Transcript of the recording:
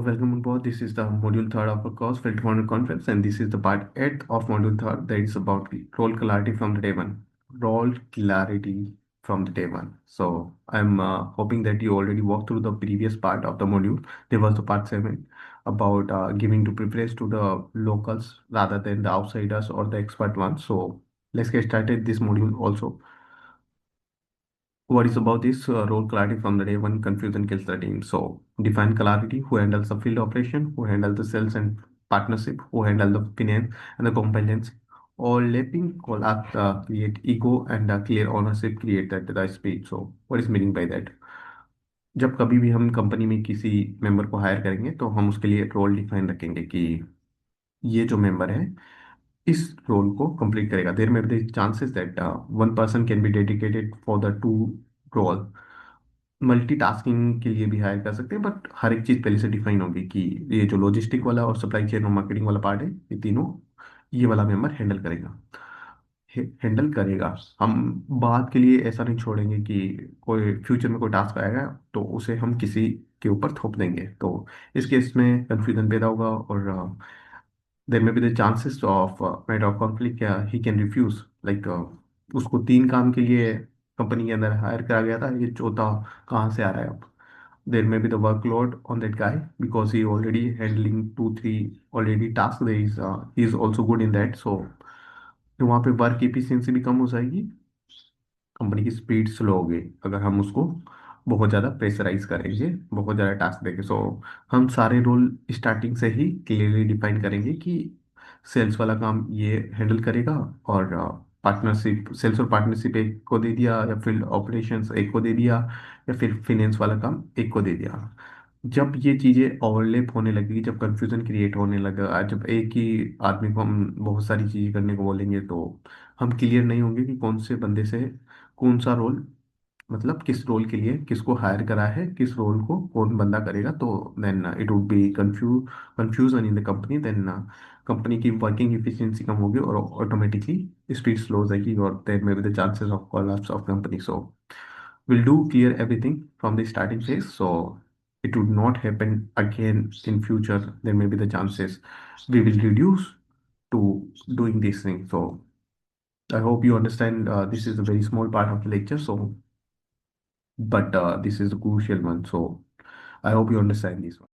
welcome on board. This is the module third of our course, Filter Model Conference, and this is the part eighth of module third that is about role clarity from the day one. Role clarity from the day one. So I'm hoping that you already walked through the previous part of the module. There was the part seven about giving to preference to the locals rather than the outsiders or the expert ones. So let's get started this module also. What is about this role clarity from the day one confusion kills the team. So define clarity, who handles the field operation, who handles the sales and partnership, who handle the finance and the compliance. Overlapping collapse create ego and clear ownership create that the speed. So what is meaning by that? जब कभी भी हम company में किसी member को higher करेंगे तो हम उसके लिए रोल डिफाइन रखेंगे कि ये जो मेंबर है इस रोल को कंप्लीट करेगा. There may be chances that one person can be dedicated for the two role. Multitasking के लिए भी हायर कर सकते हैं बट हर एक चीज़ पहले से डिफाइन होगी कि ये जो लॉजिस्टिक वाला और सप्लाई चेन और मार्केटिंग वाला पार्ट है ये तीनों ये वाला मेंबर हैंडल करेगा. हम बात के लिए ऐसा नहीं छोड़ेंगे कि कोई फ्यूचर में कोई टास्क आएगा तो उसे हम किसी के ऊपर थोप देंगे. तो इस केस में कंफ्यूजन पैदा होगा और there may be the chances of matter of conflict. He can refuse like उसको तीन काम के लिए कंपनी के अंदर हायर करा गया था, ये चौथा कहाँ से आ रहा है अब. There may be the workload on that guy because he already handling two three already task. There is he is also good in that. So वहाँ पे वर्क एफिशिएंसी भी कम हो जाएगी, कंपनी की स्पीड स्लो होगी अगर हम उसको बहुत ज़्यादा प्रेशराइज करेंगे, बहुत ज़्यादा टास्क देंगे. सो हम सारे रोल स्टार्टिंग से ही क्लियरली डिफाइन करेंगे कि सेल्स वाला काम ये हैंडल करेगा और पार्टनरशिप सेल्स और पार्टनरशिप एक को दे दिया या फील्ड ऑपरेशंस एक को दे दिया या फिर फिनेंस वाला काम एक को दे दिया. जब ये चीज़ें ओवरलैप होने लगेगी, जब कंफ्यूजन क्रिएट होने लगेगा, जब एक ही आदमी को हम बहुत सारी चीज़ें करने को बोलेंगे तो हम क्लियर नहीं होंगे कि कौन से बंदे से कौन सा रोल, मतलब किस रोल के लिए किसको हायर करा है, किस रोल को कौन बंदा करेगा. तो then it would be confusion in the company. Then company की वर्किंग एफिशिएंसी कम होगी और ऑटोमेटिकली स्पीड स्लो हो जाएगी और there may be the chances of collapse of company. So we'll do clear everything from the starting phase so it would not happen again in future. There may be the chances we will reduce to doing this thing. So I hope you understand. This is a very small part of the lecture, so but this is a crucial one. So I hope you understand this one.